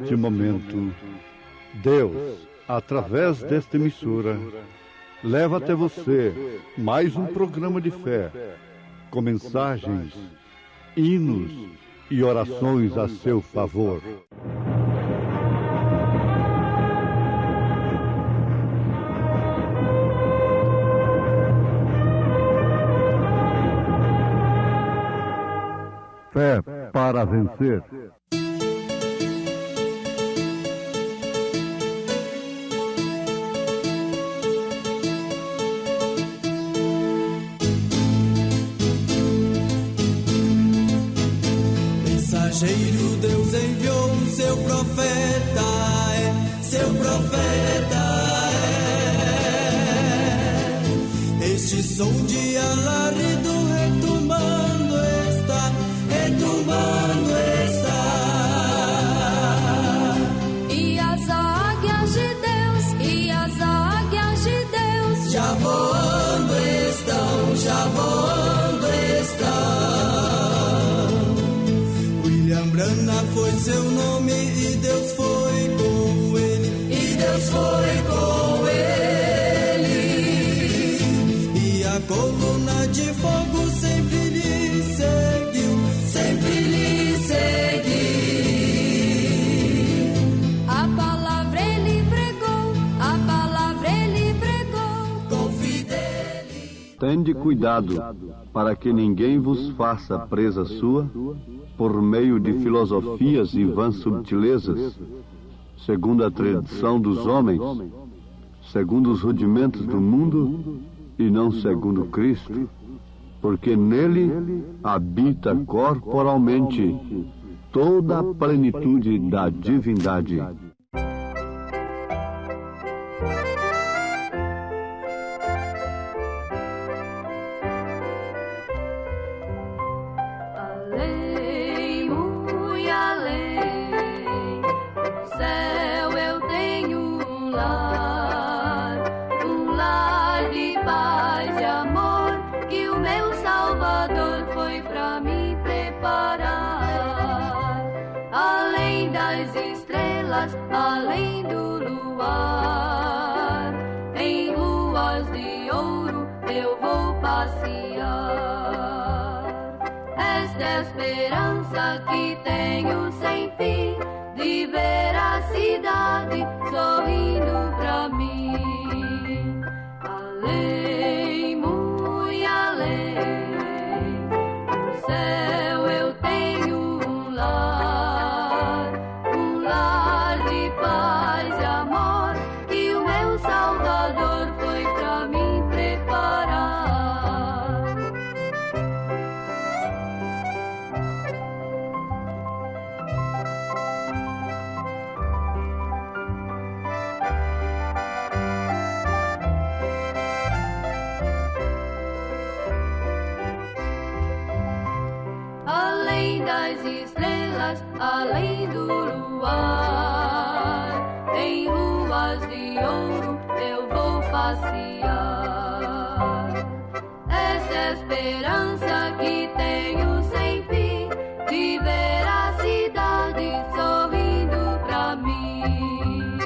neste momento, Deus, através desta emissora, leva até você mais um programa de fé, com mensagens, hinos e orações a seu favor. Fé para vencer. Mensageiro, Deus enviou o seu profeta, seu profeta. Este som de alarido retumbando está, retumbando está. E as águias de Deus, e as águias de Deus já voando estão, já voando estão. William Branham foi seu nome e Deus foi com ele, e Deus foi com ele. E a coluna de fogo sempre lhe seguiu, sempre lhe seguiu. A palavra ele pregou, a palavra ele pregou com fidelidade. Tende cuidado, para que ninguém vos faça presa sua, por meio de filosofias e vãs subtilezas, segundo a tradição dos homens, segundo os rudimentos do mundo, e não segundo Cristo, porque nele habita corporalmente toda a plenitude da divindade. além, muito além. No céu eu tenho um lar de paz e amor que o meu Salvador foi pra mim preparar. Além das estrelas, além do luar, em ruas de ouro eu vou passear. Esta é a esperança que tenho sem fim, de ver a cidade sorrindo pra mim. Além, muito além, no céu eu tenho um lar de paz e amor que o meu Salvador foi pra mim preparar. Além das estrelas, além do luar, em ruas de ouro eu vou passear. Esta é a esperança que tenho sem fim, de ver a cidade sorrindo pra mim.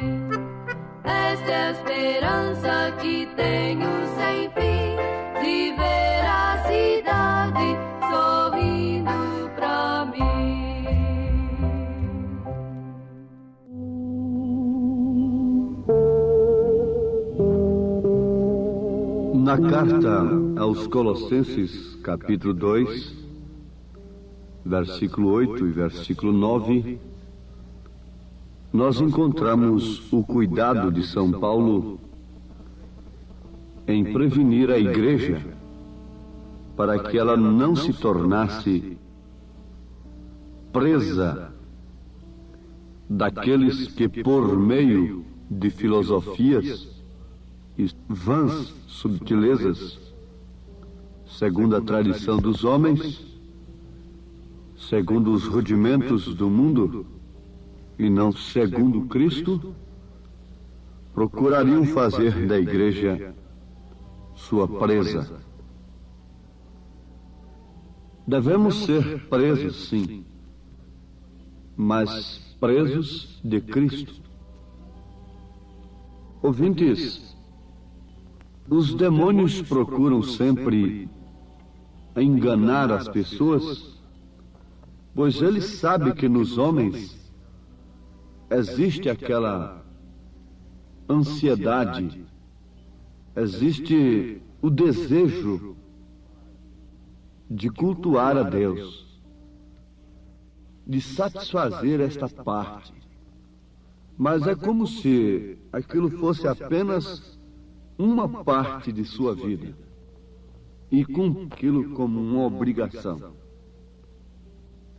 Esta é a esperança que tenho sem fim, de ver a cidade sorrindo pra mim. Na carta aos Colossenses, capítulo 2, versículo 8 e versículo 9, nós encontramos o cuidado de São Paulo em prevenir a igreja para que ela não se tornasse presa daqueles que, por meio de filosofias e vãs subtilezas, segundo a tradição dos homens, segundo os rudimentos do mundo, e não segundo Cristo, procurariam fazer da igreja sua presa. Devemos ser presos, sim, mas presos de Cristo. Ouvintes, os demônios procuram sempre enganar as pessoas, pois eles sabem que nos homens existe aquela ansiedade, existe o desejo de cultuar a Deus, de satisfazer esta parte. Mas é como se aquilo fosse apenas uma parte de sua vida e com aquilo como uma obrigação.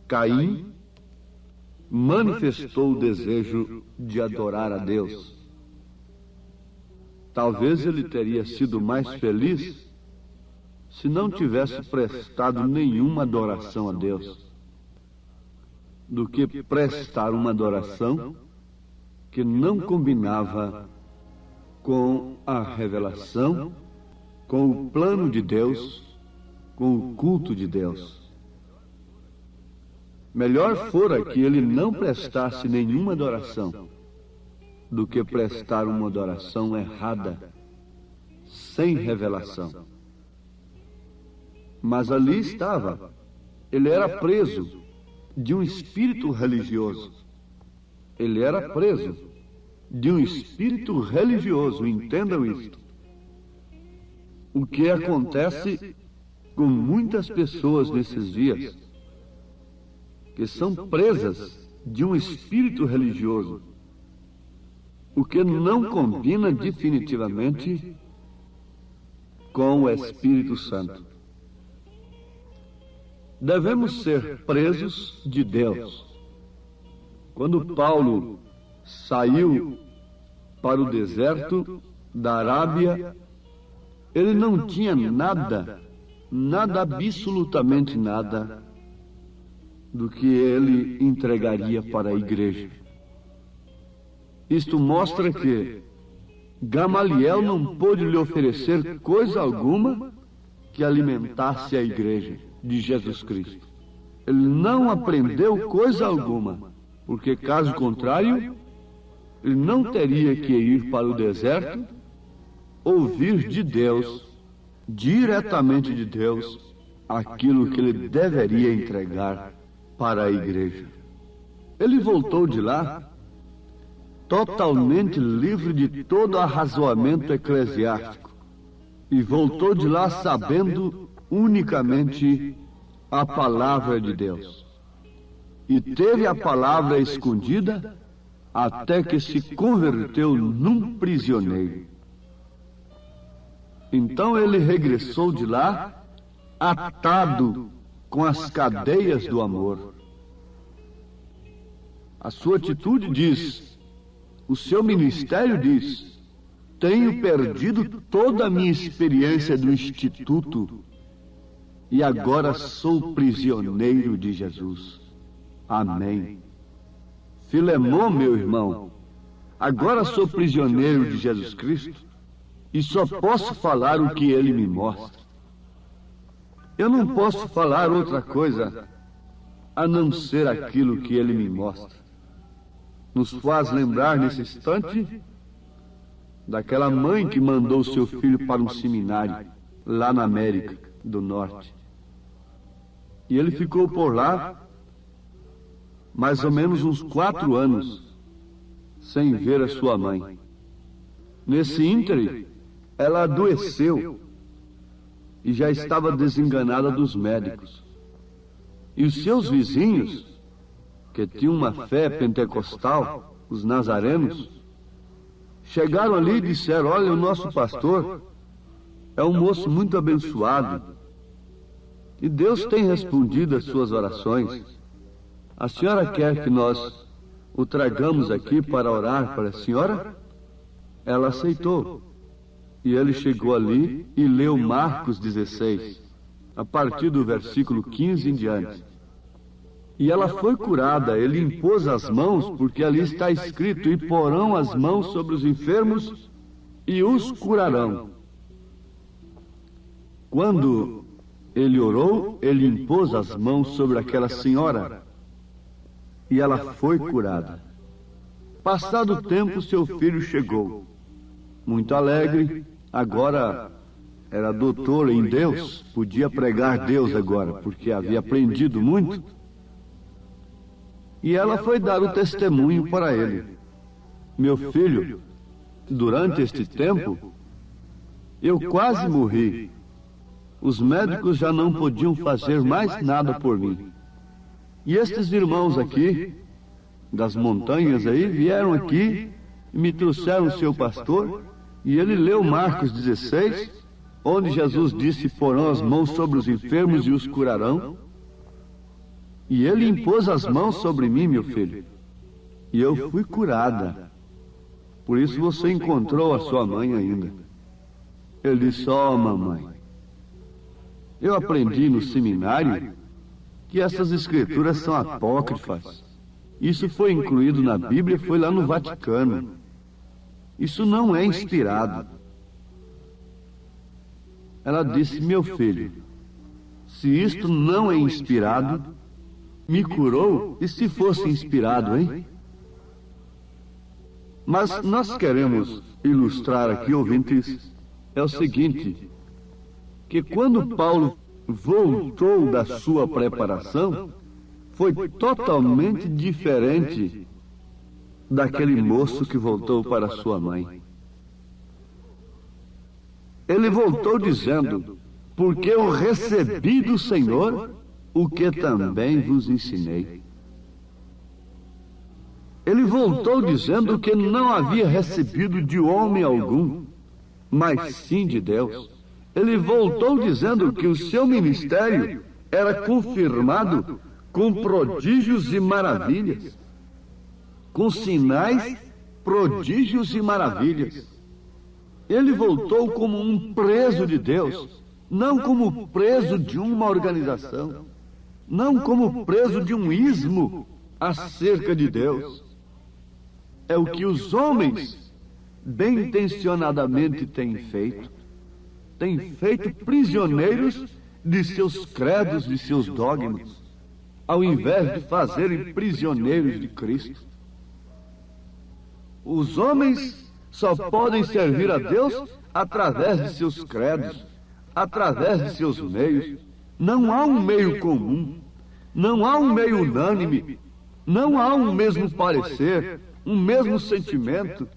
Caim manifestou o desejo de adorar a Deus. Talvez ele teria sido mais feliz se não tivesse prestado nenhuma adoração a Deus, do que prestar uma adoração que não combinava com a revelação, com o plano de Deus, com o culto de Deus. Melhor fora que ele não prestasse nenhuma adoração do que prestar uma adoração errada, sem revelação. Mas ali estava, ele era preso de um espírito religioso. Ele era preso de um espírito religioso, entendam isto. O que acontece com muitas pessoas nesses dias, que são presas de um espírito religioso, o que não combina definitivamente com o Espírito Santo. Devemos ser presos de Deus. Quando Paulo saiu para o deserto da Arábia, ele não tinha nada, absolutamente nada, do que ele entregaria para a igreja. Isto mostra que Gamaliel não pôde lhe oferecer coisa alguma que alimentasse a igreja de Jesus Cristo. Ele não aprendeu coisa alguma, porque caso contrário, ele não teria que ir para o deserto, ouvir de Deus, diretamente de Deus, aquilo que ele deveria entregar para a igreja. Ele voltou de lá totalmente livre de todo arrazoamento eclesiástico e voltou de lá sabendo unicamente a palavra de Deus. E teve a palavra escondida até que se converteu num prisioneiro. Então ele regressou de lá atado com as cadeias do amor. A sua atitude diz, o seu ministério diz: tenho perdido toda a minha experiência do instituto e agora sou prisioneiro de Jesus. Amém. Filemão, meu irmão, agora sou prisioneiro de Jesus Cristo e só posso falar o que Ele me mostra. Eu não posso falar outra coisa a não ser aquilo que Ele me mostra. Nos faz lembrar nesse instante daquela mãe que mandou seu filho para um seminário lá na América do Norte. E ele ficou por lá mais ou menos uns 4 anos sem ver a sua mãe. Nesse ínterim, ela adoeceu e já estava desenganada dos médicos. E os seus vizinhos, que tinham uma fé pentecostal, os nazarenos, chegaram ali e disseram: olha, o nosso pastor é um moço muito abençoado e Deus tem respondido às suas orações. A senhora quer que nós o tragamos aqui para orar para a senhora? Ela aceitou. E ele chegou ali e leu Marcos 16, a partir do versículo 15 em diante. E ela foi curada. Ele impôs as mãos, porque ali está escrito: e porão as mãos sobre os enfermos e os curarão. Quando ele orou, ele impôs as mãos sobre aquela senhora. e ela foi curada. Passado o tempo, seu filho chegou. Muito alegre, agora era doutor em Deus, podia pregar Deus agora, porque havia aprendido muito. E ela foi dar o testemunho para ele. Meu filho, durante este tempo, eu quase morri. Os médicos já não podiam fazer mais nada por mim. E estes irmãos aqui, das montanhas aí, vieram aqui e me trouxeram o seu pastor, e ele leu Marcos 16, onde Jesus disse: porão as mãos sobre os enfermos e os curarão. E ele impôs as mãos sobre mim, meu filho, e eu fui curada. Por isso você encontrou a sua mãe ainda. Ele disse: ó, mamãe, eu aprendi no seminário que essas escrituras são apócrifas. Isso foi incluído na Bíblia, foi lá no Vaticano. Isso não é inspirado. Ela disse: meu filho, se isto não é inspirado, me curou, e se fosse inspirado, hein? Mas nós queremos ilustrar aqui, ouvintes, é o seguinte, que quando Paulo voltou da sua preparação, foi totalmente diferente daquele moço que voltou para sua mãe. Ele voltou dizendo: porque eu recebi do Senhor o que também vos ensinei. Ele voltou dizendo que não havia recebido de homem algum, mas sim de Deus. Ele voltou dizendo que o seu ministério era confirmado com prodígios e maravilhas, com sinais, prodígios e maravilhas. Ele voltou como um preso de Deus, não como preso de uma organização, não como preso de um ismo acerca de Deus. É o que os homens bem intencionadamente têm feito. Têm feito prisioneiros de seus credos, de seus dogmas, ao invés de fazerem prisioneiros de Cristo. Os homens só podem servir a Deus através de seus credos, através de seus meios. Não há um meio comum, não há um meio unânime, não há um mesmo parecer, um mesmo sentimento.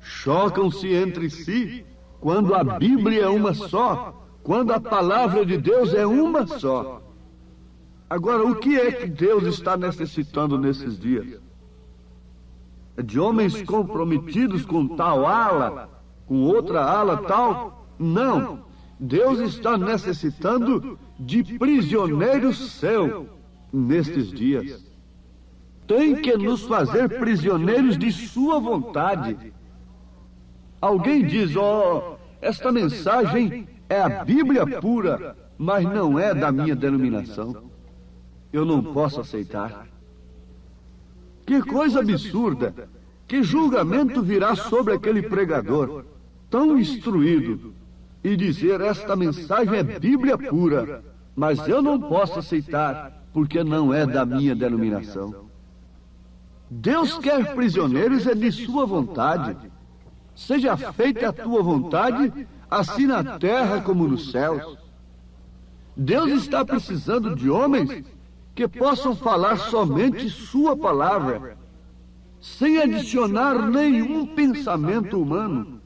Chocam-se entre si quando a Bíblia é uma só, quando a palavra de Deus é uma só. Agora, o que é que Deus está necessitando nesses dias? É de homens comprometidos com tal ala, com outra ala tal? Não. Deus está necessitando de prisioneiros seus nestes dias. Tem que nos fazer prisioneiros de sua vontade. Alguém diz: ó, esta mensagem é a Bíblia pura, mas não é da minha denominação. Eu não posso aceitar. Que coisa absurda! Que julgamento virá sobre aquele pregador tão instruído e dizer: esta mensagem é Bíblia pura, mas eu não posso aceitar porque não é da minha denominação. Deus quer prisioneiros é de sua vontade. Seja feita a tua vontade, assim na terra como nos céus. Deus está precisando de homens que possam falar somente sua palavra, sem adicionar nenhum pensamento humano.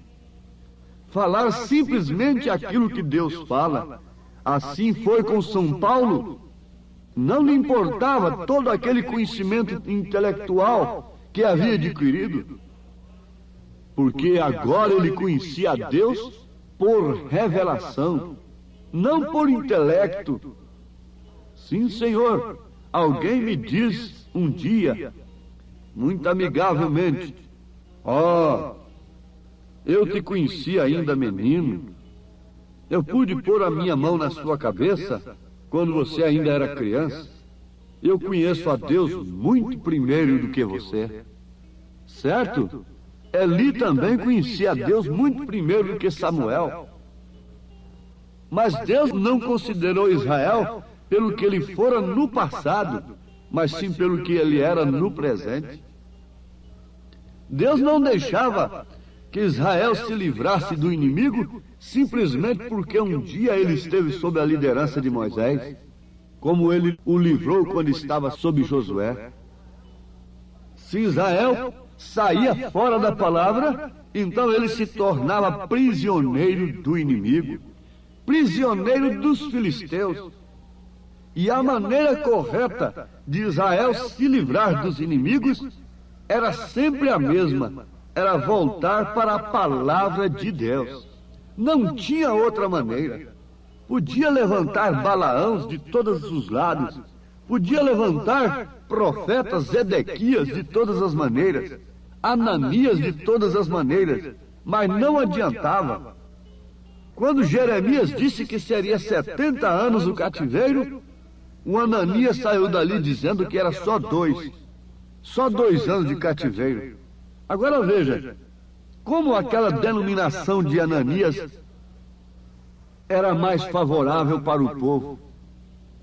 Falar simplesmente aquilo que Deus fala. Assim foi com São Paulo. Não lhe importava todo aquele conhecimento intelectual que havia adquirido, porque agora ele conhecia a Deus por revelação, não por intelecto. Sim, Senhor, alguém me diz um dia, muito amigavelmente: ó, eu te conheci ainda menino, eu pude pôr a minha mão na sua cabeça quando você ainda era criança. Eu conheço a Deus muito primeiro do que você. Certo? Eli também conhecia a Deus muito primeiro do que Samuel. Mas Deus não considerou Israel pelo que ele fora no passado, mas sim pelo que ele era no presente. Deus não deixava que Israel se livrasse do inimigo simplesmente porque um dia ele esteve sob a liderança de Moisés, como ele o livrou quando estava sob Josué. Se Israel saía fora da palavra, então ele se tornava prisioneiro do inimigo, prisioneiro dos filisteus. E a maneira correta de Israel se livrar dos inimigos era sempre a mesma, era voltar para a palavra de Deus. Não tinha outra maneira. Podia levantar Balaãos de todos os lados, podia levantar profetas Zedequias de todas as maneiras, Ananias de todas as maneiras, mas não adiantava. Quando Jeremias disse que seria 70 anos o cativeiro, o Ananias saiu dali dizendo que era só 2 anos de cativeiro. Agora veja, como aquela denominação de Ananias era mais favorável para o povo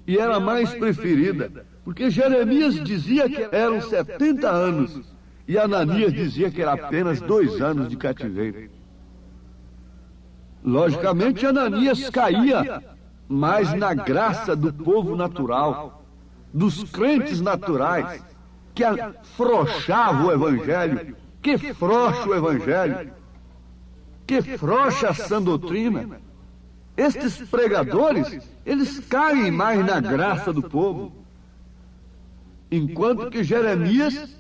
e era mais preferida, porque Jeremias dizia que eram 70 anos e Ananias dizia que era apenas 2 anos de cativeiro. Logicamente, Ananias caía mais na graça do povo natural, dos crentes naturais, que afrouxava o Evangelho, que frouxa o Evangelho, que frouxa a sã doutrina. Estes pregadores, eles caem mais na graça do povo, enquanto que Jeremias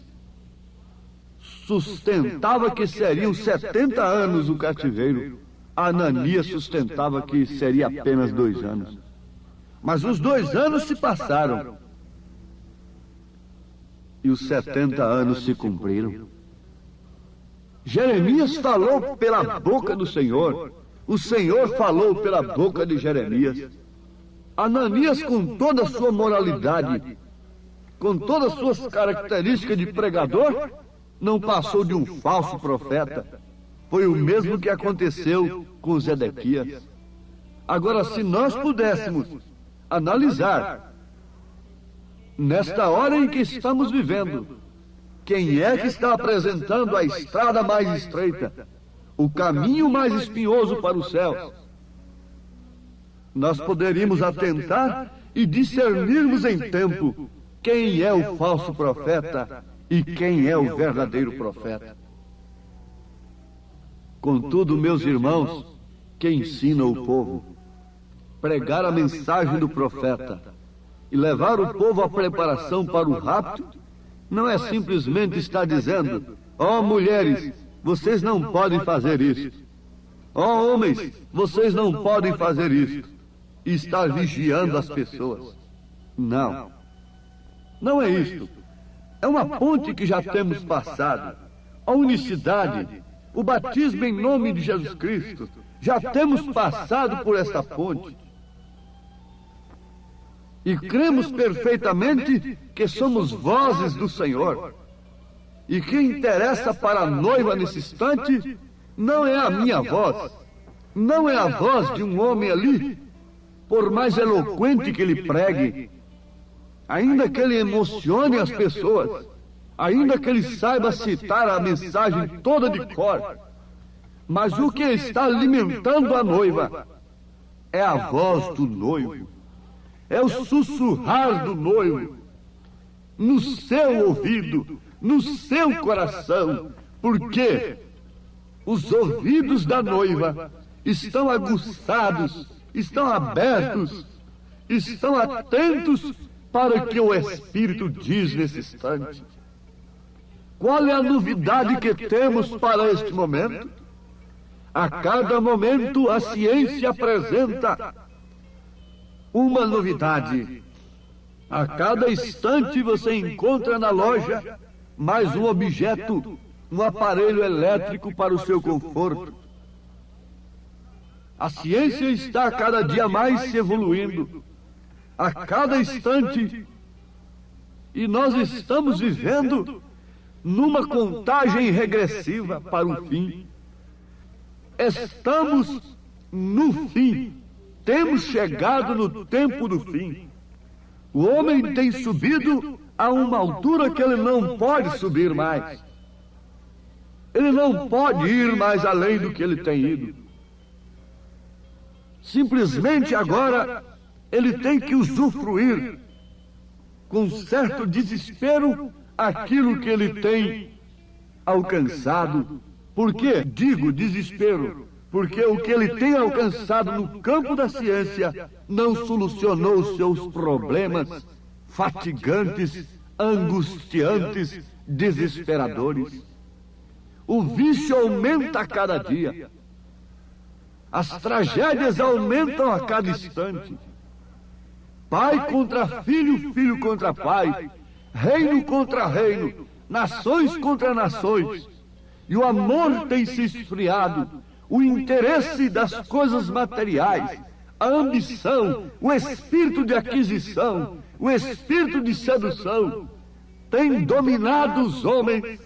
sustentava que seriam 70 anos o cativeiro, Ananias sustentava que seria apenas 2 anos. Mas os 2 anos se passaram e os 70 anos se cumpriram. Jeremias falou pela boca do Senhor, o Senhor falou pela boca de Jeremias. Ananias, com toda a sua moralidade, com todas as suas características de pregador, não passou de um falso profeta. Foi o mesmo que aconteceu com Zedequias. Agora, se nós pudéssemos analisar, nesta hora em que estamos vivendo, quem é que está apresentando a estrada mais estreita, o caminho mais espinhoso para o céu, nós poderíamos atentar e discernirmos em tempo quem é o falso profeta e quem é o verdadeiro profeta. Contudo, meus irmãos, que ensina o povo, pregar a mensagem do profeta e levar o povo à preparação para o rapto, não é simplesmente estar dizendo: ó mulheres, vocês não podem fazer isso. Ó homens, vocês não podem fazer isso. E estar vigiando as pessoas. Não. Não é isto. É uma ponte que já temos passado. A unicidade, o batismo em nome de Jesus Cristo, já temos passado por esta ponte. E cremos perfeitamente que somos vozes do Senhor. E que interessa para a noiva nesse instante não é a minha voz, não é a voz de um homem ali, por mais eloquente que ele pregue, ainda que ele emocione as pessoas, ainda que ele saiba citar a mensagem toda de cor, mas o que está alimentando a noiva é a voz do noivo, é o sussurrar do noivo, no seu ouvido, no seu coração, porque os ouvidos da noiva estão aguçados, estão abertos, estão atentos para o que o Espírito diz nesse instante. Qual é a novidade que temos para este momento? A cada momento a ciência apresenta uma novidade. A cada instante você encontra na loja mais um objeto, um aparelho elétrico para o seu conforto. A ciência está a cada dia mais se evoluindo, a cada instante, e nós estamos vivendo numa contagem regressiva para o fim. Estamos no fim, temos chegado no tempo do fim. O homem tem subido a uma altura que ele não pode subir mais. Ele não pode ir mais além do que ele tem ido. Simplesmente agora ele tem que usufruir com certo desespero aquilo que ele tem alcançado. Por que digo desespero? Porque o que ele tem alcançado no campo da ciência não solucionou os seus problemas fatigantes, angustiantes, desesperadores. O vício aumenta a cada dia. As tragédias aumentam a cada instante. Pai contra filho, filho contra pai, reino contra reino, nações contra nações. E o amor tem se esfriado, o interesse das coisas materiais, a ambição, o espírito de aquisição, o espírito de sedução, tem dominado os homens.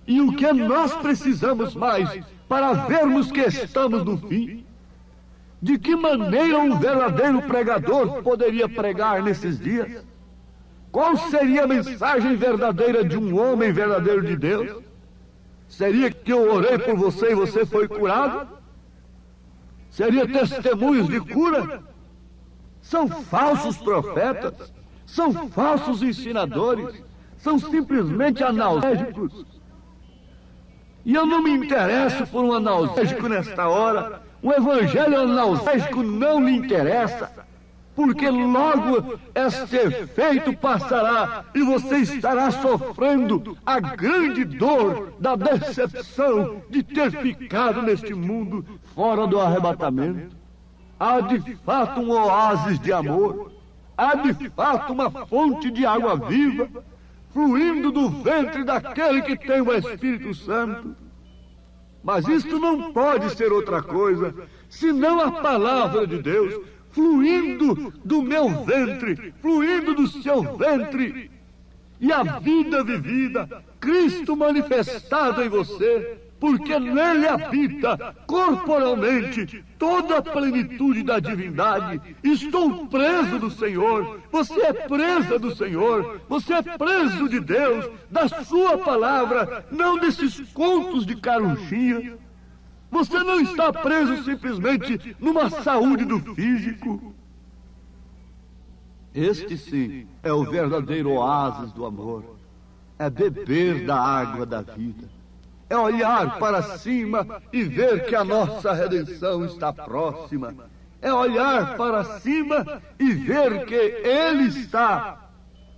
E o que nós precisamos mais para vermos que estamos no fim? De que maneira um verdadeiro pregador poderia pregar nesses dias? Qual seria a mensagem verdadeira de um homem verdadeiro de Deus? Seria que eu orei por você e você foi curado? Seria testemunhos de cura? São falsos profetas, são falsos ensinadores, são simplesmente analgésicos. E eu não me interesso por um analgésico nesta hora. O evangelho analgésico não lhe interessa, porque logo este efeito passará e você estará sofrendo a grande dor da decepção de ter ficado neste mundo fora do arrebatamento. Há de fato um oásis de amor, há de fato uma fonte de água viva, fluindo do ventre daquele que tem o Espírito Santo. Mas isto não pode ser outra coisa, senão a palavra de Deus, fluindo do meu ventre, fluindo do seu ventre, e a vida vivida, Cristo manifestado em você, porque nele habita corporalmente toda a plenitude da divindade. Estou preso do Senhor, você é presa do Senhor, você é preso de Deus, da sua palavra, não desses contos de carunchinha. Você não está preso simplesmente numa saúde do físico. Este sim é o verdadeiro oásis do amor. É beber da água da vida. É olhar para cima e ver que a nossa redenção está próxima. É olhar para cima e ver que Ele está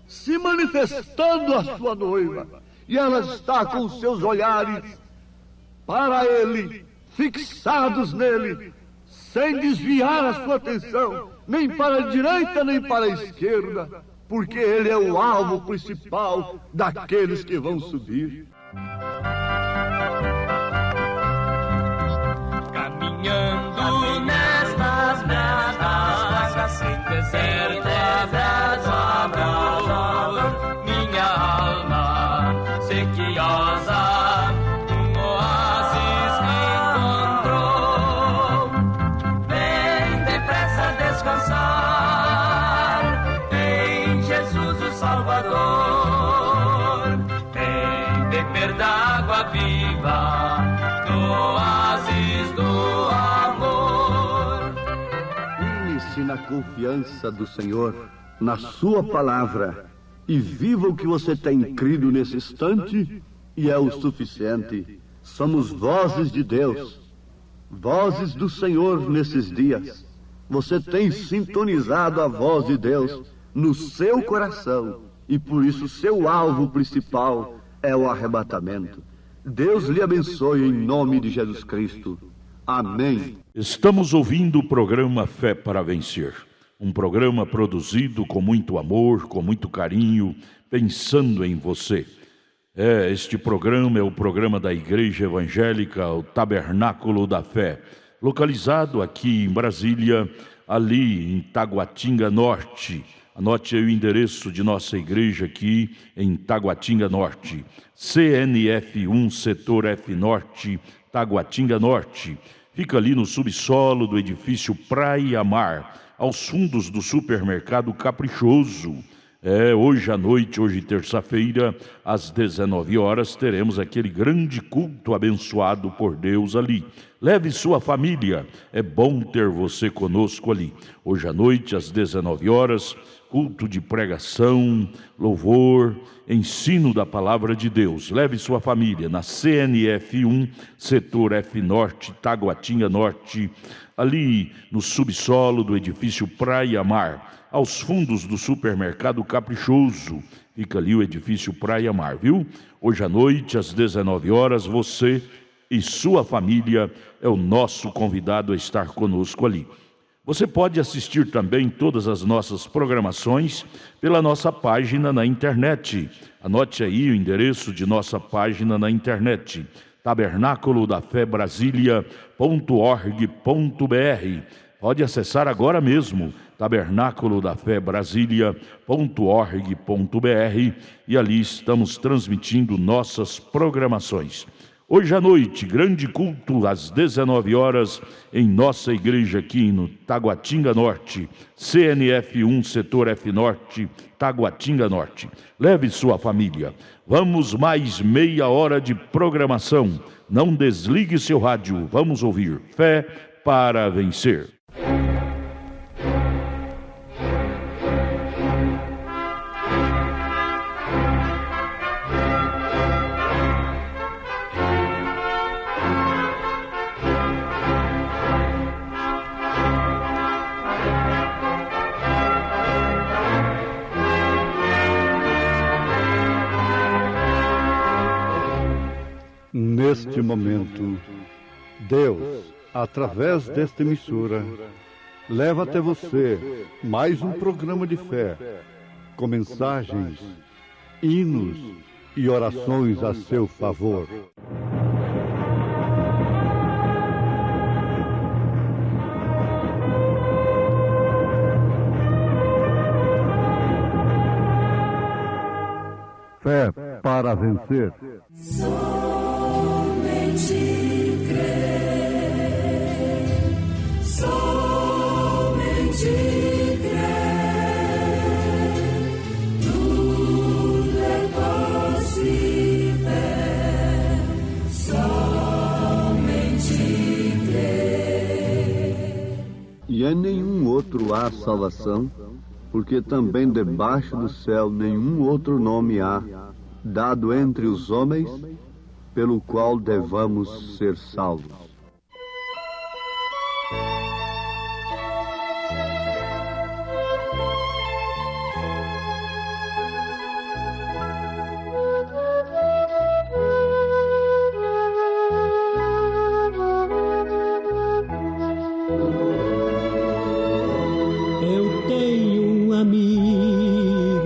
se manifestando à sua noiva. E ela está com os seus olhares para Ele, fixados nele, sem desviar a sua atenção, nem para a direita nem para a esquerda, porque Ele é o alvo principal daqueles que vão subir. Caminhando nestas vagas, sem deserto, abraço, amor, minha alma sequiosa, um oásis encontrou. Vem depressa descansar em Jesus o Salvador. Vem beber da água viva no oásis do amor. Firme-se na confiança do Senhor, na sua palavra, e viva o que você tem crido nesse instante, e é o suficiente. Somos vozes de Deus, vozes do Senhor nesses dias. Você tem sintonizado a voz de Deus no seu coração, e por isso seu alvo principal é o arrebatamento. Deus lhe abençoe em nome de Jesus Cristo. Amém. Estamos ouvindo o programa Fé para Vencer. Um programa produzido com muito amor, com muito carinho, pensando em você. Este programa é o programa da Igreja Evangélica, o Tabernáculo da Fé, localizado aqui em Brasília, ali em Taguatinga Norte. Anote aí o endereço de nossa igreja aqui em Taguatinga Norte. CNF1, Setor F Norte, Taguatinga Norte. Fica ali no subsolo do edifício Praia Mar, aos fundos do supermercado Caprichoso. Hoje à noite, hoje terça-feira, às 19 horas, teremos aquele grande culto abençoado por Deus ali. Leve sua família, é bom ter você conosco ali. Hoje à noite, às 19 horas, culto de pregação, louvor, ensino da palavra de Deus. Leve sua família na CNF 1, setor F Norte, Taguatinga Norte, ali no subsolo do edifício Praia Mar, aos fundos do supermercado Caprichoso. Fica ali o edifício Praia Mar, viu? Hoje à noite, às 19 horas, você e sua família é o nosso convidado a estar conosco ali. Você pode assistir também todas as nossas programações pela nossa página na internet. Anote aí o endereço de nossa página na internet: tabernaculodafebrasilia.org.br. Pode acessar agora mesmo, tabernaculodafebrasilia.org.br, e ali estamos transmitindo nossas programações. Hoje à noite, grande culto às 19 horas em nossa igreja aqui no Taguatinga Norte, CNF 1, setor F Norte, Taguatinga Norte. Leve sua família. Vamos mais meia hora de programação. Não desligue seu rádio. Vamos ouvir Fé para Vencer. Neste momento, Deus, através desta emissora, leva até você mais um programa de fé, com mensagens, hinos e orações a seu favor. Fé para vencer. Somente crer, somente crer, tudo é possível, somente crer. E em nenhum outro há salvação, porque também debaixo do céu nenhum outro nome há, dado entre os homens, pelo qual devamos ser salvos. Eu tenho um amigo,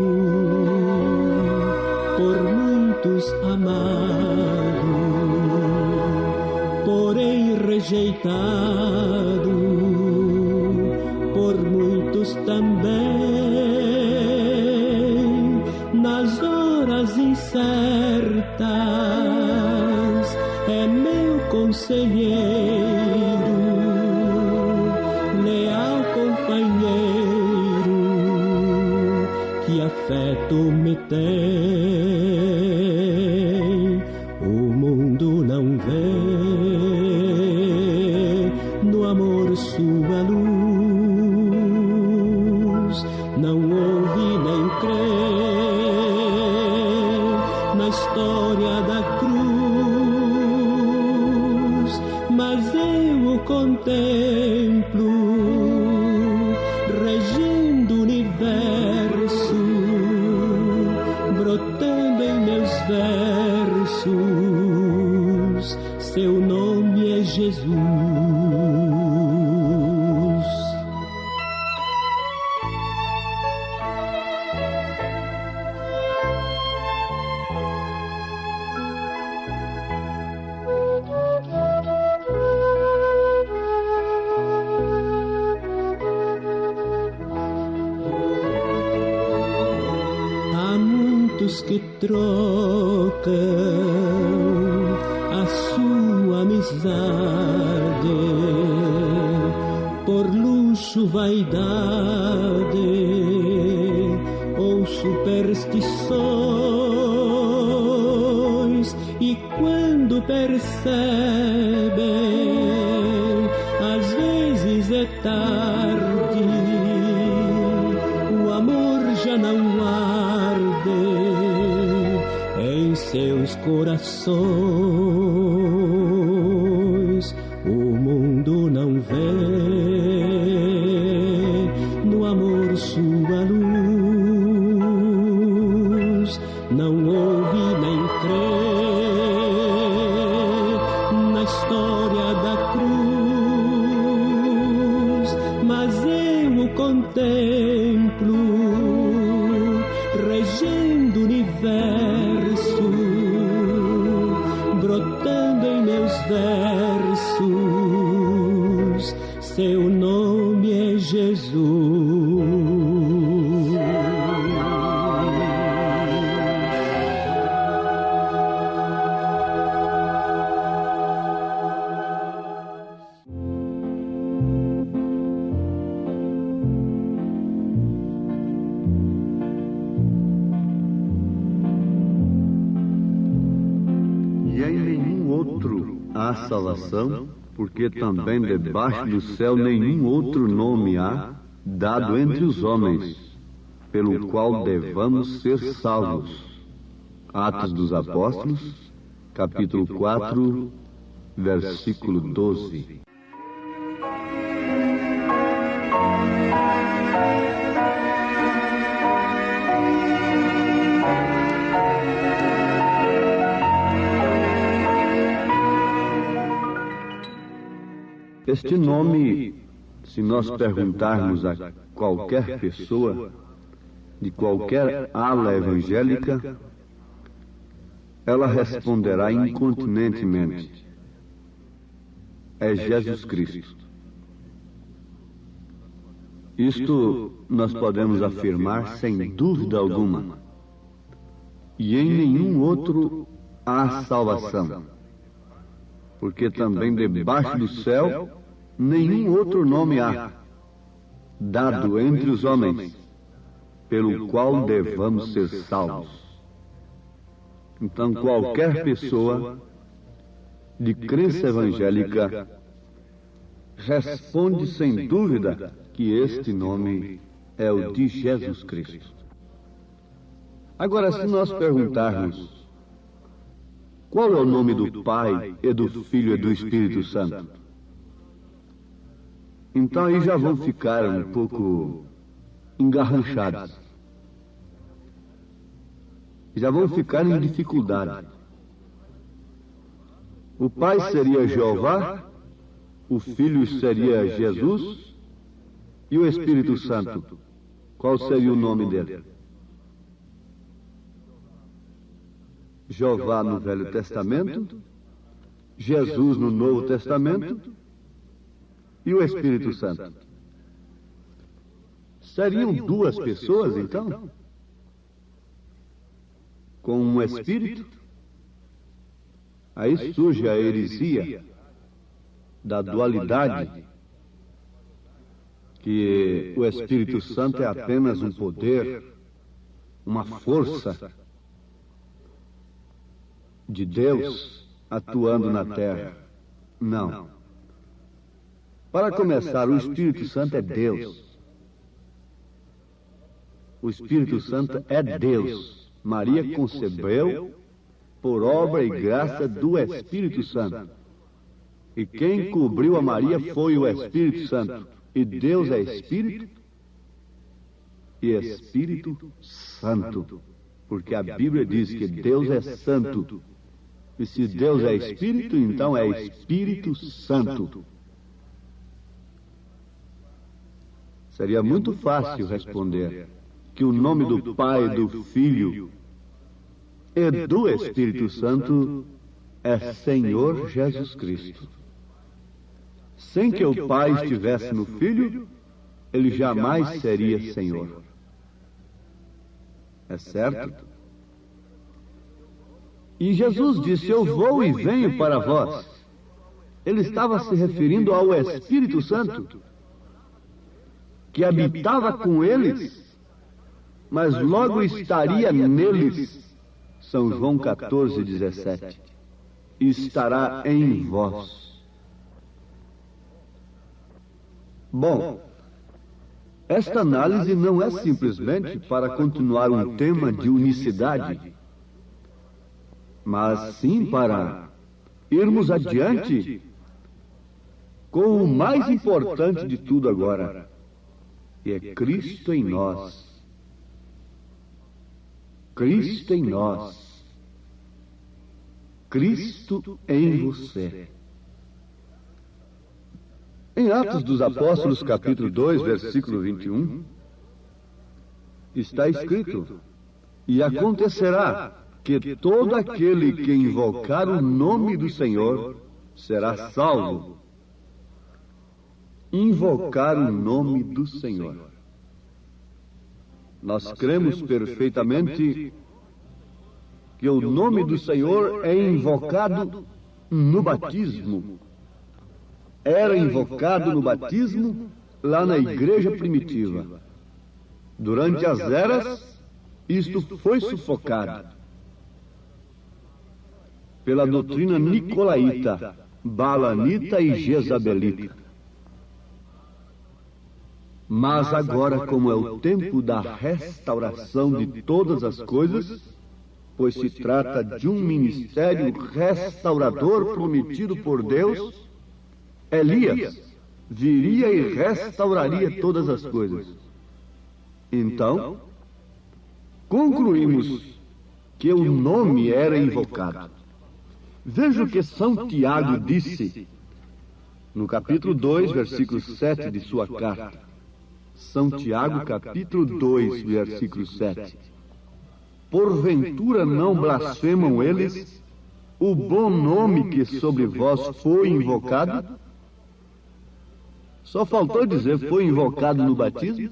por muitos amado, porém rejeitado, por muitos também. Nas horas incertas é meu conselheiro, leal companheiro, que afeto me tem. O mundo não vê no amor sua luz, não ouve nem crê na história da cruz, mas eu o contemplo regendo o universo, brotando em meus versos, seu nome é Jesus. Há muitos que trocam a sua amizade por luxo, vaidade ou superstições, e quando percebem, às vezes é tarde, o amor já não arde em seus corações. O mundo não vê no amor sua luz, não ouve nem crê na história da cruz, mas eu o contemplo regendo o universo, brotando em meus versos, seu nome é Jesus. E em nenhum outro há salvação, porque também debaixo do céu nenhum outro nome há dado entre os homens, pelo qual devamos ser salvos. Atos dos Apóstolos, capítulo 4, versículo 12. Este nome, se nós perguntarmos a qualquer pessoa, de qualquer ala evangélica, ela responderá incontinentemente: é Jesus Cristo. Isto nós podemos afirmar sem dúvida alguma. E em nenhum outro há salvação, porque também debaixo do céu nenhum outro nome há dado entre os homens, pelo qual devamos ser salvos. Então, qualquer pessoa de crença evangélica responde sem dúvida que este nome é o de Jesus Cristo. Agora, se nós perguntarmos qual é o nome do Pai e do Filho e do Espírito Santo, então aí já vão ficar um pouco engarranchados. Já vão ficar em dificuldade. O Pai seria Jeová, o Filho seria Jesus e o Espírito Santo, qual seria o nome dele? Jeová no Velho Testamento, Jesus no Novo Testamento e o Espírito Santo. Seriam duas pessoas, então? Com um Espírito? Aí surge a heresia da dualidade, que o Espírito Santo é apenas um poder, uma força de Deus atuando na terra. Não. Para começar, o Espírito Santo é Deus. O Espírito Santo é Deus. Maria concebeu por obra e graça do Espírito Santo. E quem cobriu a Maria foi o Espírito Santo. E Deus é Espírito e Espírito Santo. Porque a Bíblia diz que Deus é santo. E se Deus é Espírito, então é Espírito Santo. Seria muito fácil responder que o nome do Pai, do Filho e do Espírito Santo é Senhor Jesus Cristo. Sem que o Pai estivesse no Filho, ele jamais seria Senhor. É certo? E Jesus disse: eu vou e venho para vós. Ele estava se referindo ao Espírito Santo, que habitava com eles, mas logo estaria neles. São João 14:17. Estará em vós. Bom, esta análise não é simplesmente para continuar um tema de unicidade, mas sim para irmos adiante com o mais importante de tudo agora, que é Cristo em nós. Cristo em nós. Cristo em você. Em Atos dos Apóstolos, capítulo 2, versículo 21, está escrito: e acontecerá que todo aquele que invocar o nome do Senhor será salvo. Invocar o nome do Senhor. Nós cremos perfeitamente que o nome do Senhor é invocado no batismo. Era invocado no batismo lá na igreja primitiva. Durante as eras, isto foi sufocado pela doutrina nicolaíta, balanita e jezabelita. Mas agora, como é o tempo da restauração de todas as coisas, pois se trata de um ministério restaurador prometido por Deus, Elias viria e restauraria todas as coisas. Então, concluímos que o nome era invocado. Veja o que São Tiago disse no capítulo 2, versículo 7 de sua carta. São Tiago, capítulo 2, versículo 7. Porventura não blasfemam eles o bom nome que sobre vós foi invocado? Só faltou dizer, foi invocado no batismo?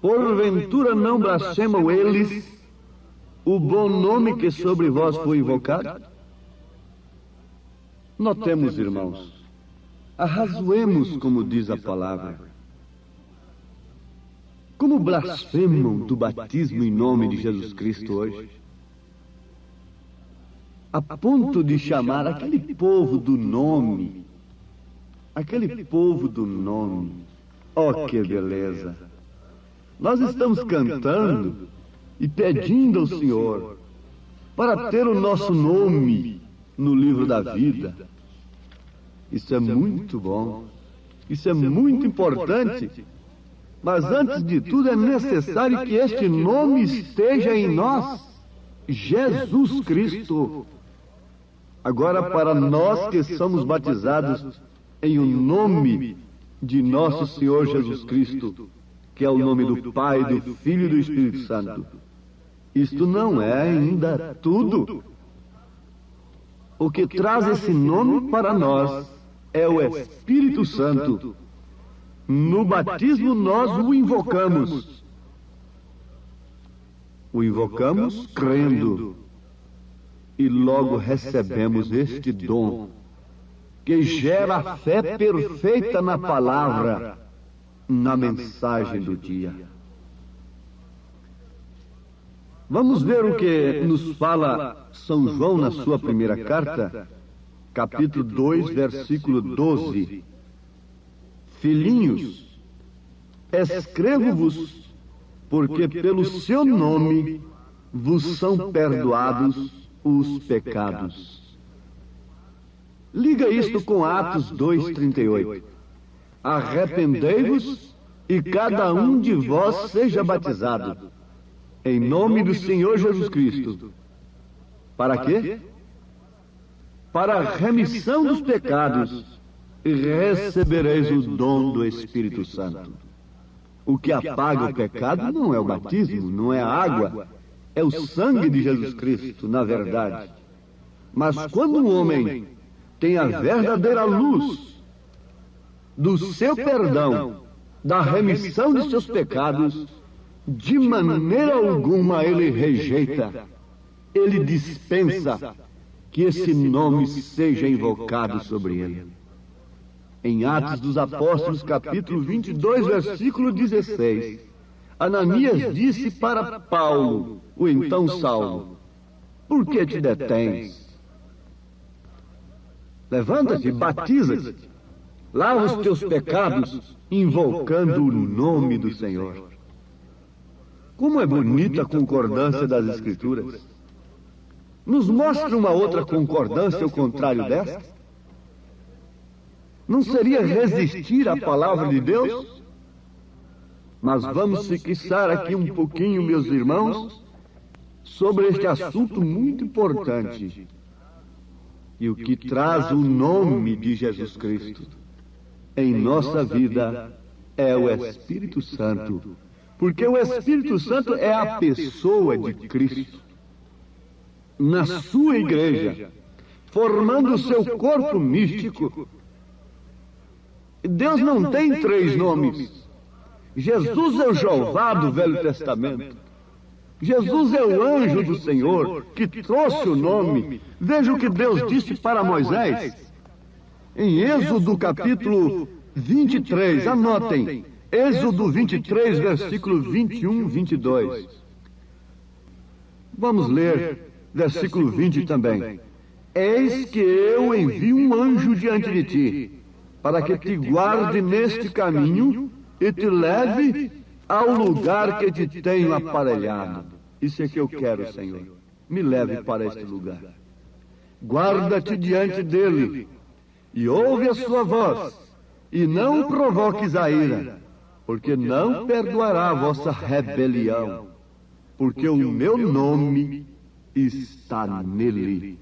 Porventura não blasfemam eles o bom nome que sobre vós foi invocado? Notemos, irmãos, arrazoemos como diz a palavra. Como blasfemam do batismo em nome de Jesus Cristo hoje? A ponto de chamar aquele povo do nome. Aquele povo do nome. Oh, que beleza! Nós estamos cantando e pedindo ao Senhor para ter o nosso nome no livro da vida. Isso é muito bom. Isso é muito importante. Mas antes de tudo é necessário que este nome esteja em nós. Jesus Cristo. Agora, para nós que somos batizados em o nome de nosso Senhor Jesus Cristo, que é o nome do Pai, do Filho e do Espírito Santo, isto não é ainda tudo. O que traz esse nome para nós é o Espírito Santo. No batismo nós o invocamos. O invocamos crendo. E logo recebemos este dom, que gera a fé perfeita na palavra, na mensagem do dia. Vamos ver o que nos fala São João na sua primeira carta, capítulo 2, versículo 12. Filhinhos, escrevo-vos, porque pelo seu nome vos são perdoados os pecados. Liga isto com Atos 2:38. Arrependei-vos e cada um de vós seja batizado em nome do Senhor Jesus Cristo. Para quê? Para a remissão dos pecados, e recebereis o dom do Espírito Santo. O que apaga o pecado não é o batismo, não é a água, é o sangue de Jesus Cristo, na verdade. Mas quando um homem tem a verdadeira luz do seu perdão, da remissão de seus pecados, de maneira alguma ele rejeita, ele dispensa que esse nome seja invocado sobre ele. Em Atos dos Apóstolos, capítulo 22, versículo 16, Ananias disse para Paulo, o então Saulo: por que te detens? Levanta-te, batiza-te, lava os teus pecados, invocando o nome do Senhor. Como é bonita a concordância das Escrituras. Nos mostra uma outra concordância ao contrário desta? Não seria resistir à palavra de Deus? Mas vamos fixar aqui um pouquinho, meus irmãos, sobre este assunto muito importante. E o que traz o nome de Jesus Cristo em nossa vida é o Espírito Santo. Porque o Espírito Santo é a pessoa de Cristo na sua igreja, formando o seu corpo místico. Deus não tem três nomes. Jesus é o Jeová do Velho Testamento. Jesus é o anjo do Senhor que trouxe o nome. Veja o que Deus disse para Moisés em Êxodo capítulo 23. Anotem, Êxodo 23, versículo 21, 22. Vamos ler versículo 20 também. Eis que eu envio um anjo diante de ti, para que te guarde neste caminho e te leve ao lugar que te tenho aparelhado. Isso é que eu quero, Senhor. Me leve para este lugar. Guarda-te diante dele e ouve a sua voz, e não provoques a ira, porque não perdoará a vossa rebelião, porque o meu nome está nele.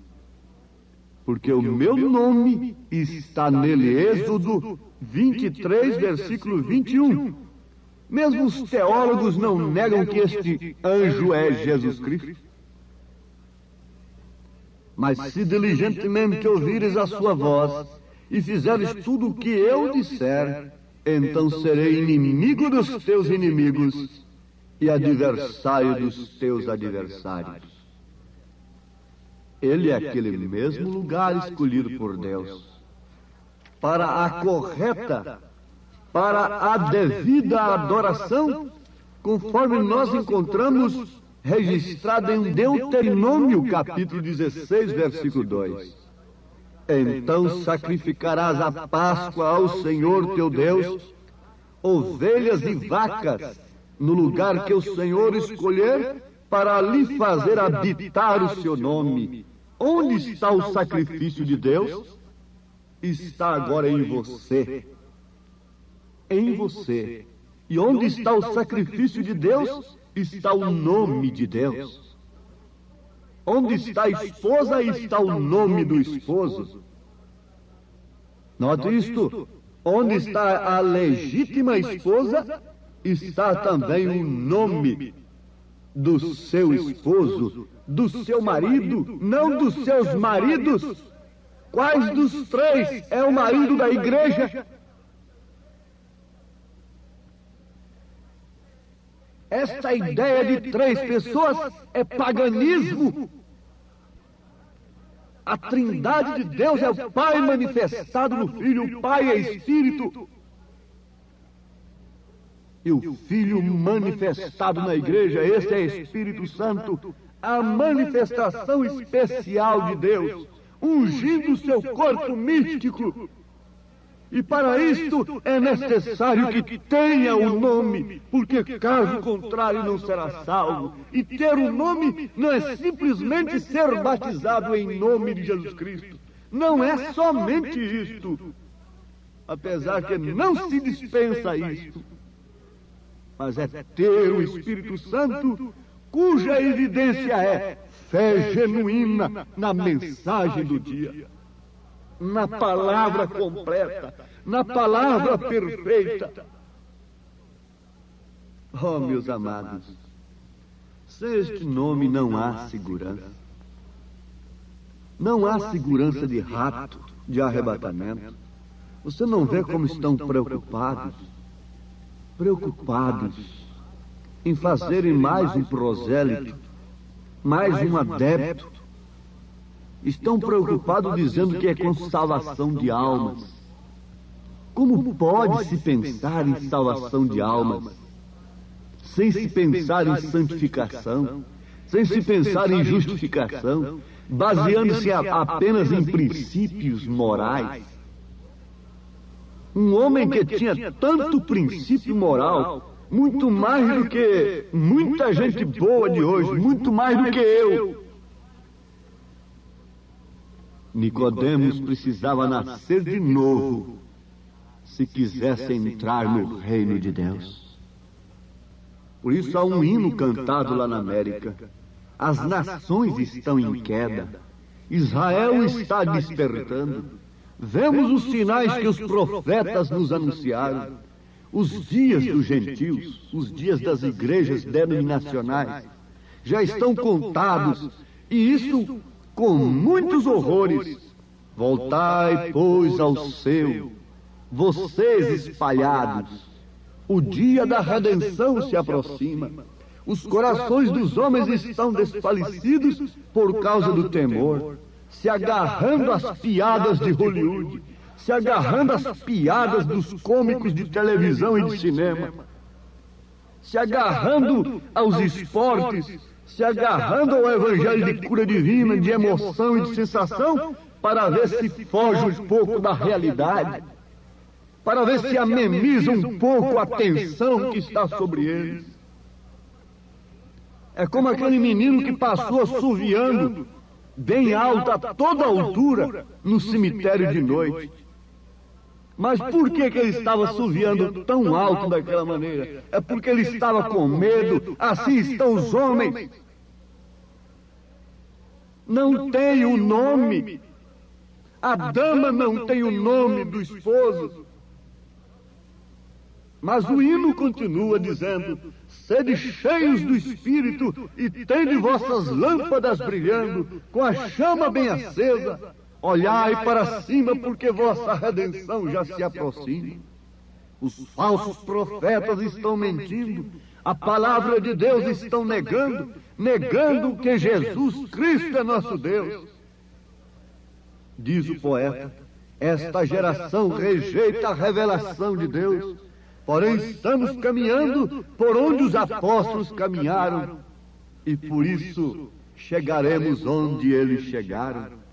Porque o meu nome está nele. Êxodo 23, versículo 21. Mesmo os teólogos não negam que este anjo é Jesus Cristo. Mas se diligentemente ouvires a sua voz e fizeres tudo o que eu disser, então serei inimigo dos teus inimigos e adversário dos teus adversários. Ele é aquele mesmo lugar escolhido por Deus para a correta, para a devida adoração, conforme nós encontramos registrado em Deuteronômio, capítulo 16, versículo 2. Então sacrificarás a Páscoa ao Senhor teu Deus, ovelhas e vacas, no lugar que o Senhor escolher, para ali fazer habitar o seu nome. Onde está o sacrifício de Deus? Está agora em você. Em você. E onde está o sacrifício de Deus? Está o nome de Deus. Onde está a esposa, está o nome do esposo. Note isto. Onde está a legítima esposa, está também o nome do seu esposo, do seu marido, não dos seus maridos. Quais dos três é o marido da igreja? Esta ideia de três pessoas é paganismo. A trindade de Deus é o Pai manifestado no Filho, o Pai é Espírito. E o Filho manifestado na igreja, esse é Espírito Santo, a manifestação especial de Deus, ungindo o seu corpo místico. E para isto é necessário que tenha o nome, porque caso contrário não será salvo. E ter o nome não é simplesmente ser batizado em nome de Jesus Cristo. Não é somente isto, apesar que não se dispensa isto. Mas é ter o Espírito Santo, cuja evidência é fé genuína na mensagem do dia, na palavra completa, na palavra perfeita. Oh, meus amados, sem este nome não há segurança. Não há segurança de rapto, de arrebatamento. Você não vê como estão preocupados em fazerem mais um prosélito, mais um adepto. Estão preocupados dizendo que é com salvação de almas. Como pode-se pensar em salvação de almas, sem se pensar em santificação, sem se pensar em justificação, baseando-se apenas em princípios morais? Um homem que tinha tanto princípio moral, muito mais do que muita gente boa de hoje, muito mais do que eu. Nicodemos precisava nascer de novo se quisesse entrar no reino de Deus. Por isso há um hino cantado lá na América. As nações estão em queda. Israel está despertando. Vemos os sinais que os profetas nos anunciaram. Os dias dos gentios, os dias das igrejas denominacionais, já estão contados, e isso com muitos horrores. Voltai, pois, ao seu, vocês espalhados. O dia da redenção se aproxima. Os corações dos homens estão desfalecidos por causa do temor, se agarrando às piadas de Hollywood, se agarrando às piadas dos cômicos de televisão e de cinema, se agarrando aos esportes, se agarrando ao evangelho de cura divina, de emoção e de sensação, para ver se foge um pouco da realidade, para ver se ameniza um pouco a tensão que está sobre eles. É como aquele menino que passou assoviando bem alto, a toda altura, no cemitério de noite. Mas por que ele estava assoviando tão alto daquela maneira? É porque ele estava com medo. Assim estão os homens. Não tem o nome. A dama não tem o nome do esposo. Mas o hino continua dizendo: sede cheios do Espírito e tende vossas lâmpadas brilhando, com a chama bem acesa. Olhai para cima, porque vossa redenção já se aproxima. Os falsos profetas estão mentindo. A palavra de Deus estão negando que Jesus Cristo é nosso Deus. Diz o poeta: esta geração rejeita a revelação de Deus, porém estamos caminhando por onde os apóstolos caminharam, e por isso chegaremos onde eles chegaram.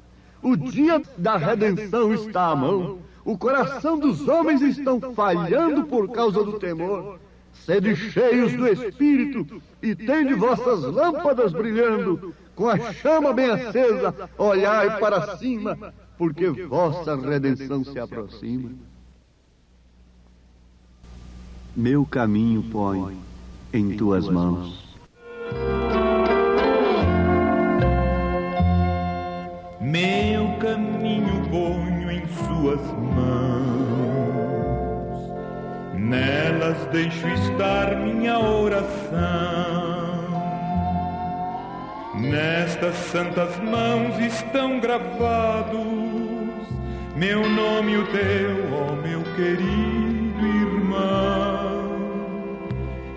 O dia da redenção está à mão. O coração dos homens estão falhando por causa do temor. Sede cheios do Espírito e tende vossas lâmpadas brilhando, com a chama bem acesa. Olhai para cima, porque vossa redenção se aproxima. Meu caminho põe em tuas mãos. Meu caminho ponho em suas mãos, nelas deixo estar minha oração. Nestas santas mãos estão gravados meu nome e o teu, ó meu querido irmão.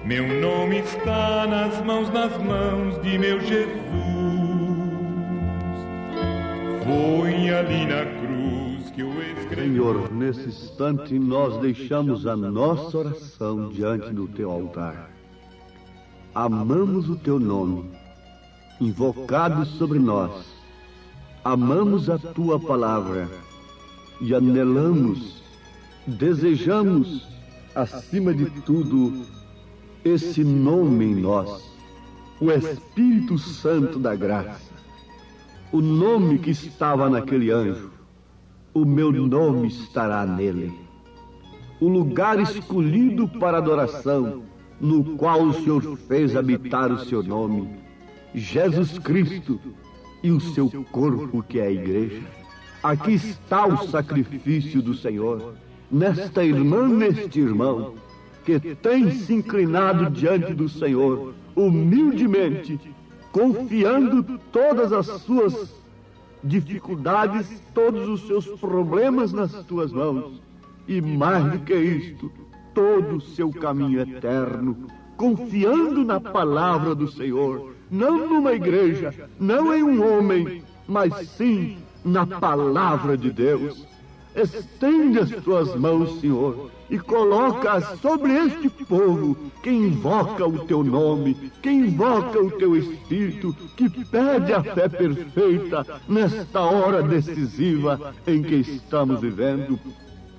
Meu nome está nas mãos de meu Jesus. Foi ali na cruz que eu escrevi. Senhor, nesse instante nós deixamos a nossa oração diante do teu altar. Amamos o teu nome, invocado sobre nós. Amamos a tua palavra e anelamos, desejamos, acima de tudo, esse nome em nós, o Espírito Santo da graça. O nome que estava naquele anjo, o meu nome estará nele. O lugar escolhido para adoração, no qual o Senhor fez habitar o seu nome, Jesus Cristo e o seu corpo que é a igreja. Aqui está o sacrifício do Senhor, nesta irmã, neste irmão, que tem se inclinado diante do Senhor, humildemente, confiando todas as suas dificuldades, todos os seus problemas nas tuas mãos. E mais do que isto, todo o seu caminho eterno, confiando na palavra do Senhor, não numa igreja, não em um homem, mas sim na palavra de Deus. estende as tuas mãos, Senhor, e coloca sobre este povo que invoca o teu nome, que invoca o teu Espírito, que pede a fé perfeita nesta hora decisiva em que estamos vivendo.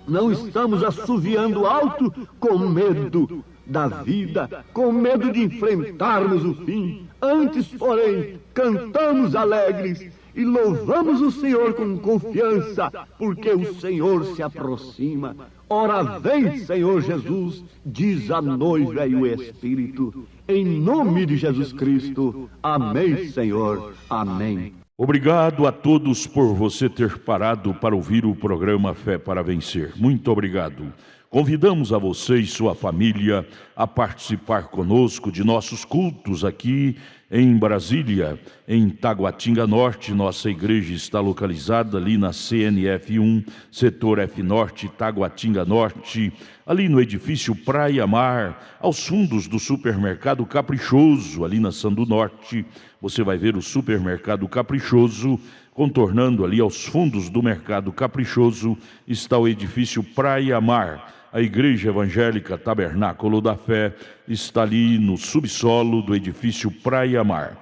Não estamos assoviando alto com medo da vida, com medo de enfrentarmos o fim. Antes, porém, cantamos alegres e louvamos o Senhor com confiança, porque o Senhor se aproxima. Ora vem, Senhor Jesus, diz a noiva e o Espírito. Em nome de Jesus Cristo. Amém, Senhor. Amém. Obrigado a todos por você ter parado para ouvir o programa Fé para Vencer. Muito obrigado. Convidamos a você e sua família a participar conosco de nossos cultos aqui em Brasília, em Taguatinga Norte. Nossa igreja está localizada ali na CNF 1, setor F Norte, Taguatinga Norte, ali no edifício Praia Mar, aos fundos do supermercado Caprichoso, ali na Sandu Norte. Você vai ver o supermercado Caprichoso. Contornando ali aos fundos do mercado Caprichoso está o edifício Praia Mar. A Igreja Evangélica Tabernáculo da Fé está ali no subsolo do edifício Praia Mar.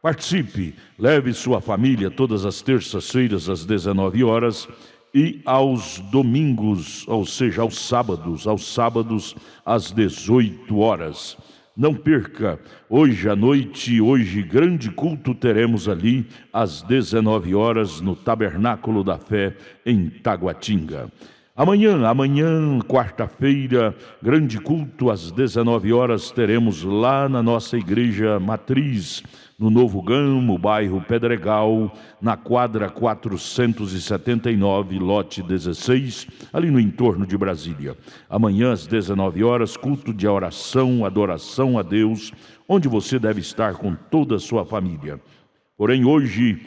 Participe, leve sua família todas as terças-feiras às 19 horas e aos domingos, ou seja, aos sábados às 18 horas. Não perca, hoje à noite, hoje grande culto teremos ali às 19 horas no Tabernáculo da Fé em Taguatinga. Amanhã, quarta-feira, grande culto às 19 horas teremos lá na nossa igreja matriz, no Novo Gamo, bairro Pedregal, na quadra 479, lote 16, ali no entorno de Brasília. Amanhã às 19 horas, culto de oração, adoração a Deus, onde você deve estar com toda a sua família. Porém, hoje,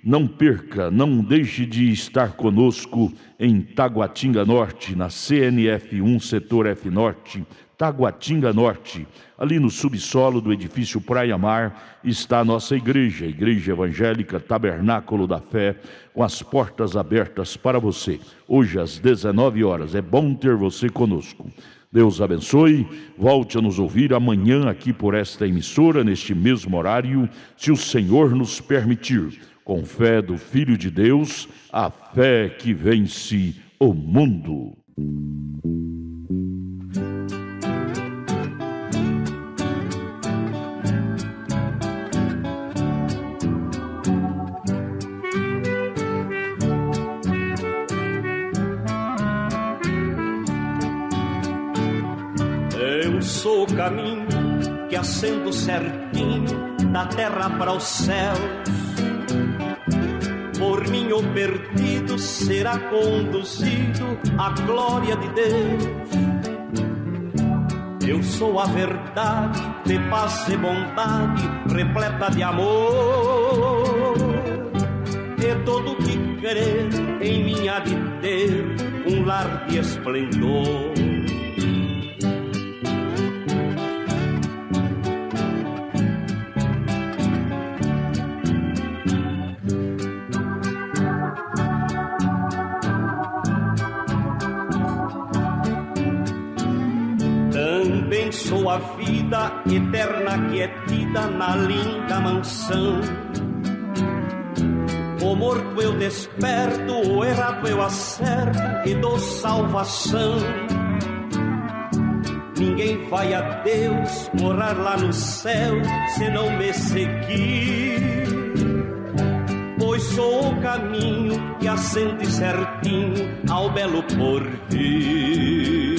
não perca, não deixe de estar conosco em Taguatinga Norte, na CNF 1, setor F Norte, Taguatinga Norte. Ali no subsolo do edifício Praia Mar está a nossa igreja, a Igreja Evangélica Tabernáculo da Fé, com as portas abertas para você. Hoje às 19 horas, é bom ter você conosco. Deus abençoe, volte a nos ouvir amanhã aqui por esta emissora, neste mesmo horário, se o Senhor nos permitir. Com fé do Filho de Deus, a fé que vence o mundo. Eu sou o caminho que acendo certinho da terra para os céus. Por mim o perdido será conduzido à glória de Deus. Eu sou a verdade de paz e bondade, repleta de amor. E todo que crer em mim há de ter um lar de esplendor. Sou a vida eterna que é tida na linda mansão. O morto eu desperto, o errado eu acerto e dou salvação. Ninguém vai a Deus morar lá no céu se não me seguir. Pois sou o caminho que acende certinho ao belo porvir.